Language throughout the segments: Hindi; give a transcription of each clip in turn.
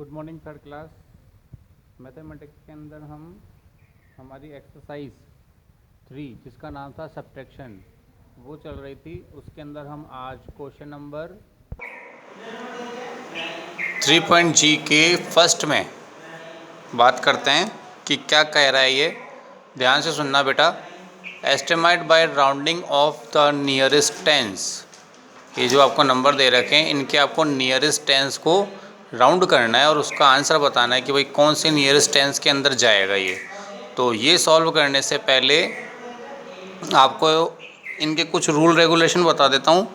Good morning third class. Mathematics के अंदर हम हमारी एक्सरसाइज 3 जिसका नाम था सब्ट्रैक्शन वो चल रही थी। उसके अंदर हम आज क्वेश्चन नंबर 3.G के फर्स्ट में बात करते हैं कि क्या कह रहा है ये। ध्यान से सुनना बेटा। Estimate by rounding off the nearest tens. ये जो आपको नंबर दे रखे हैं इनके आपको नियरेस्ट टेंस को राउंड करना है और उसका आंसर बताना है कि भाई कौन से नियरेस्ट टेंस के अंदर जाएगा ये। तो ये सॉल्व करने से पहले आपको इनके कुछ रूल रेगुलेशन बता देता हूँ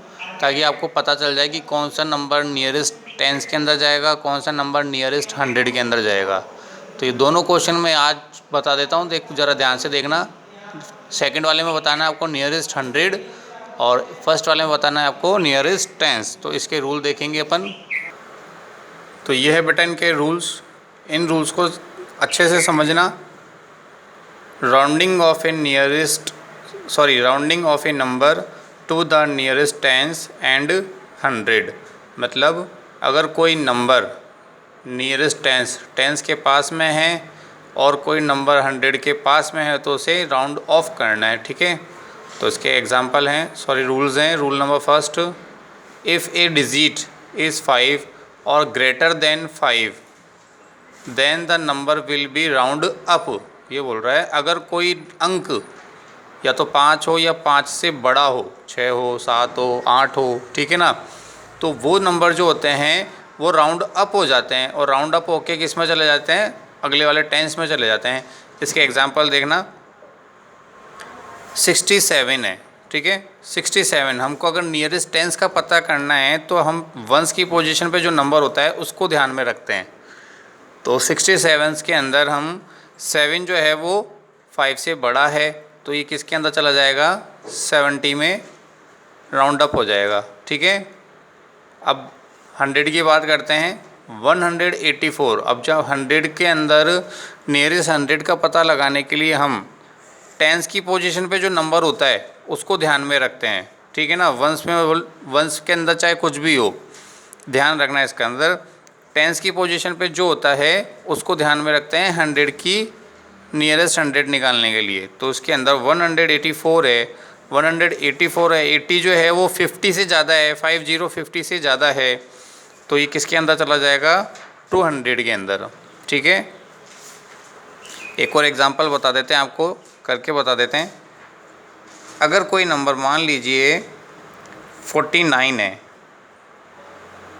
ताकि आपको पता चल जाए कि कौन सा नंबर नियरेस्ट टेंस के अंदर जाएगा, कौन सा नंबर नियरेस्ट 100 के अंदर जाएगा। तो ये दोनों क्वेश्चन मैं आज बता देता हूँ, देख ज़रा ध्यान से देखना। सेकंड वाले में बताना है आपको नियरेस्ट 100 और फर्स्ट वाले में बताना है आपको नियरेस्ट टेंस। तो इसके रूल देखेंगे अपन। तो ये है बेटा इनके रूल्स। इन रूल्स को अच्छे से समझना। Rounding off A number two the nearest tense and 100। मतलब अगर कोई नंबर नियरेस्ट टेंस के पास में है और कोई नंबर 100 के पास में है तो उसे राउंड ऑफ करना है, ठीक है। तो इसके एग्जांपल हैं, रूल्स हैं। Rule number first, if a digit is 5 और greater than 5 then the number will be round up. ये बोल रहा है अगर कोई अंक या तो 5 हो या 5 से बड़ा हो, 6 हो, 7 हो, 8 हो, ठीक है ना, तो वो नंबर जो होते हैं वो राउंड अप हो जाते हैं और राउंड अप होके किस में चले जाते हैं, अगले वाले टेंस में चले जाते हैं। इसके एग्जांपल देखना। 67 है, ठीक है। 67 हमको अगर नियरेस्ट टेंस का पता करना है तो हम वंस की पोजीशन पे जो नंबर होता है उसको ध्यान में रखते हैं। तो 67 के अंदर हम 7 जो है वो 5 से बड़ा है तो ये किसके अंदर चला जाएगा, 70 में राउंड अप हो जाएगा, ठीक है। अब 100 की बात करते हैं। 184। अब जब 100 के अंदर नियरेस्ट 100 का पता लगाने के लिए हम टेंस की पोजीशन पे जो नंबर होता है उसको ध्यान में रखते हैं, ठीक है ना। वंस के अंदर चाहे कुछ भी हो, ध्यान रखना है इसके अंदर टेंस की पोजीशन पे जो होता है उसको ध्यान में रखते हैं 100 की नियरेस्ट 100 निकालने के लिए। तो उसके अंदर 184 है, 184 है, 80 जो है वो 50 से ज़्यादा है, 50 से ज़्यादा है तो ये किसके अंदर चला जाएगा, 200 के अंदर, ठीक है। एक और एग्जांपल बता देते हैं, आपको करके बता देते हैं। अगर कोई नंबर मान लीजिए 49 है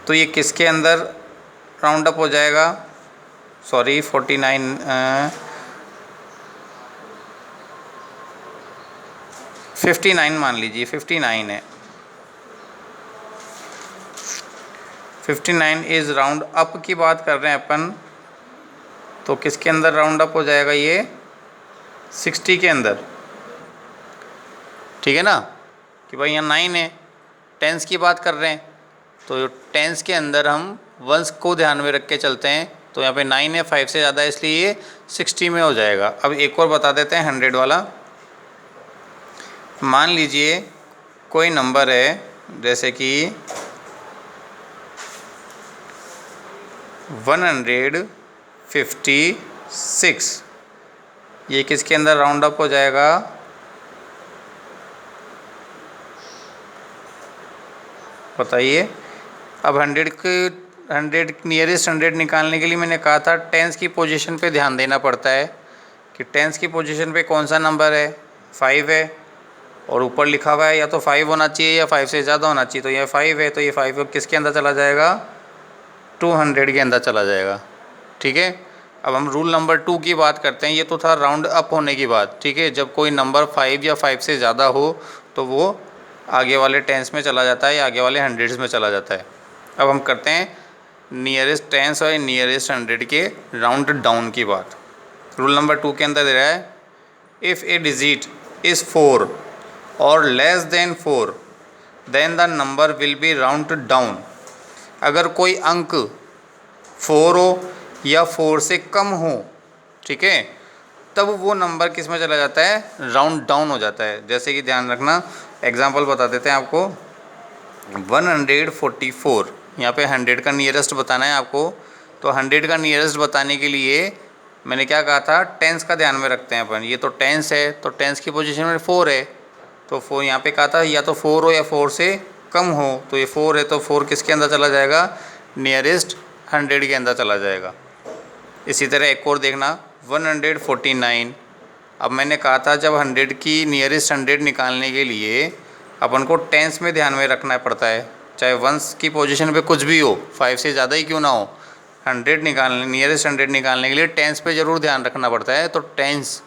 तो ये किसके अंदर राउंड अप हो जाएगा, 59 मान लीजिए 59 है। 59 इज़ राउंड अप की बात कर रहे हैं अपन, तो किसके अंदर राउंड अप हो जाएगा, ये 60 के अंदर, ठीक है ना। कि भाई यहाँ 9 है, टेंस की बात कर रहे हैं तो टेंस के अंदर हम वंस को ध्यान में रख के चलते हैं। तो यहाँ पे 9 है, 5 से ज़्यादा है इसलिए ये 60 में हो जाएगा। अब एक और बता देते हैं 100 वाला। मान लीजिए कोई नंबर है जैसे कि 156, ये किसके अंदर राउंड अप हो जाएगा, बताइए। अब 100 नियरेस्ट 100 निकालने के लिए मैंने कहा था टेंस की पोजीशन पे ध्यान देना पड़ता है कि टेंस की पोजीशन पे कौन सा नंबर है, 5 है और ऊपर लिखा हुआ है या तो 5 होना चाहिए या 5 से ज़्यादा होना चाहिए। तो ये 5 है तो ये 5 किसके अंदर चला जाएगा, 200 के अंदर चला जाएगा, ठीक है। अब हम रूल नंबर 2 की बात करते हैं। ये तो था राउंड अप होने की बात, ठीक है। जब कोई नंबर 5 या 5 से ज़्यादा हो तो वो आगे वाले टेंस में चला जाता है या आगे वाले 100 में चला जाता है। अब हम करते हैं नियरेस्ट टेंस और नियरेस्ट 100 के राउंड डाउन की बात। रूल नंबर 2 के अंदर दे रहा है, इफ़ ए डिजिट इज़ 4 और less than 4 then the number will be round down. अगर कोई अंक 4 हो या 4 से कम हो, ठीक है, तब वो नंबर किस में चला जाता है, राउंड डाउन हो जाता है। जैसे कि ध्यान रखना, एग्जांपल बता देते हैं आपको। 144, यहाँ पे 100 का नियरेस्ट बताना है आपको। तो 100 का नियरेस्ट बताने के लिए मैंने क्या कहा था, टेंस का ध्यान में रखते हैं अपन। ये तो टेंस है, तो टेंस की पोजीशन में 4 है, तो 4 यहाँ पे कहा था या तो 4 हो या 4 से कम हो, तो ये 4 है, तो 4 किसके अंदर चला जाएगा, नियरेस्ट 100 के अंदर चला जाएगा। इसी तरह एक और देखना 149। अब मैंने कहा था जब 100 की नियरेस्ट 100 निकालने के लिए अपन को टेंस में ध्यान में रखना पड़ता है, चाहे वंस की पोजीशन पे कुछ भी हो, 5 से ज़्यादा ही क्यों ना हो, 100 निकालने, नियरेस्ट 100 निकालने के लिए टेंस पे ज़रूर ध्यान रखना पड़ता है। तो टेंस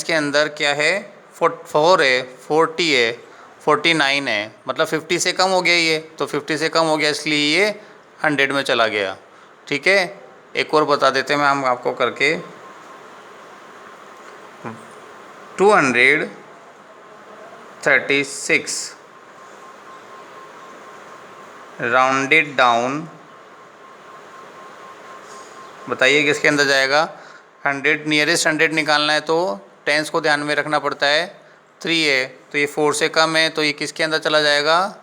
के अंदर क्या है, 4 है, 40 है, 49 है, मतलब 50 से कम हो गया ये, तो 50 से कम हो गया इसलिए ये 100 में चला गया। ठीक है, एक और बता देते हैं मैं हम आपको करके, 236 राउंडेड डाउन, बताइए किसके अंदर जाएगा। 100 नियरेस्ट 100 निकालना है तो टेंस को ध्यान में रखना पड़ता है। 3 है तो ये 4 से कम है, तो ये किसके अंदर चला जाएगा,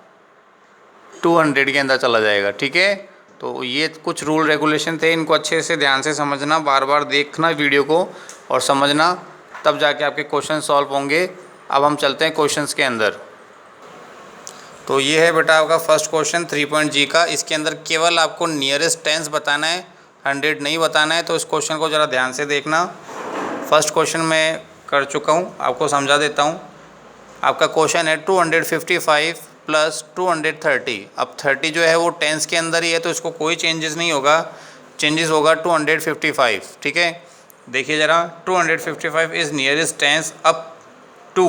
200 के अंदर चला जाएगा। ठीक है, तो ये कुछ रूल रेगुलेशन थे, इनको अच्छे से ध्यान से समझना, बार बार देखना वीडियो को और समझना, तब जाके आपके क्वेश्चन सॉल्व होंगे। अब हम चलते हैं क्वेश्चंस के अंदर। तो ये है बेटा आपका फर्स्ट क्वेश्चन 3.G का। इसके अंदर केवल आपको नियरेस्ट टेंस बताना है, 100 नहीं बताना है, तो इस क्वेश्चन को ज़रा ध्यान से देखना। फर्स्ट क्वेश्चन मैं कर चुका हूँ, आपको समझा देता हूँ। आपका क्वेश्चन है 255 प्लस 230। अब 30 जो है वो टेंस के अंदर ही है, तो इसको कोई चेंजेस नहीं होगा, चेंजेस होगा 255। ठीक है, देखिए ज़रा, 255 is nearest tens up to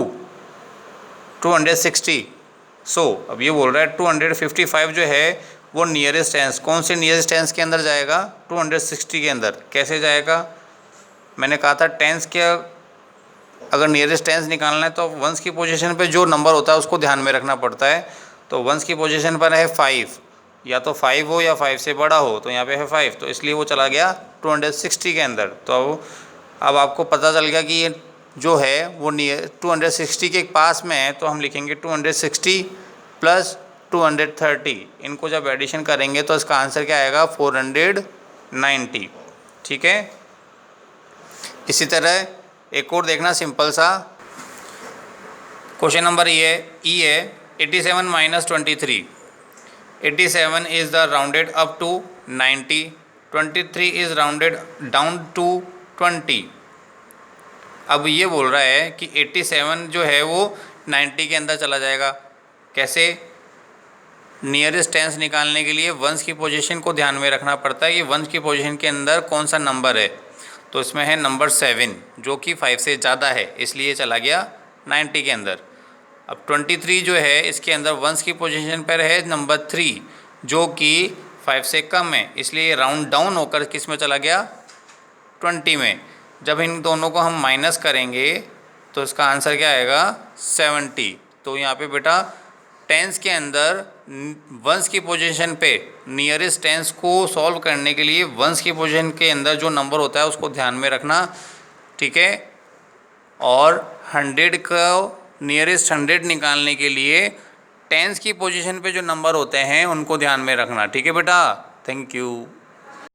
260। अब ये बोल रहा है 255 जो है वो नियरेस्ट टेंस, कौन से नियरेस्ट टेंस के अंदर जाएगा, 260 के अंदर। कैसे जाएगा, मैंने कहा था टेंस के अगर नियरेस्ट टेंस निकालना है तो वंस की पोजीशन पे जो नंबर होता है उसको ध्यान में रखना पड़ता है। तो वंस की पोजीशन पर है 5, या तो 5 हो या 5 से बड़ा हो, तो यहाँ पे है 5, तो इसलिए वो चला गया 260 के अंदर। तो अब आपको पता चल गया कि ये जो है वो 260 के पास में है, तो हम लिखेंगे 260 प्लस 230। इनको जब एडिशन करेंगे तो इसका आंसर क्या आएगा, 490। ठीक है, इसी तरह एक और देखना सिंपल सा क्वेश्चन नंबर ई है 87 minus 23। 87 is the rounded up to 90, 23 is rounded down to 20। अब ये बोल रहा है कि 87 जो है वो 90 के अंदर चला जाएगा। कैसे, नियरेस्ट टेंस निकालने के लिए वंस की पोजीशन को ध्यान में रखना पड़ता है कि वंस की पोजीशन के अंदर कौन सा नंबर है, तो इसमें है नंबर 7 जो कि 5 से ज़्यादा है, इसलिए चला गया 90 के अंदर। अब 23 जो है इसके अंदर वंस की पोजीशन पर है नंबर 3 जो कि 5 से कम है, इसलिए राउंड डाउन होकर किस में चला गया, 20 में। जब इन दोनों को हम माइनस करेंगे तो इसका आंसर क्या आएगा, 70। तो यहाँ पे बेटा टेंस के अंदर वंस की पोजीशन पे नियरेस्ट टेंस को सॉल्व करने के लिए वंस की पोजीशन के अंदर जो नंबर होता है उसको ध्यान में रखना। ठीक है, और 100 का नियरेस्ट 100 निकालने के लिए टेंस की पोजीशन पे जो नंबर होते हैं उनको ध्यान में रखना। ठीक है बेटा, थैंक यू।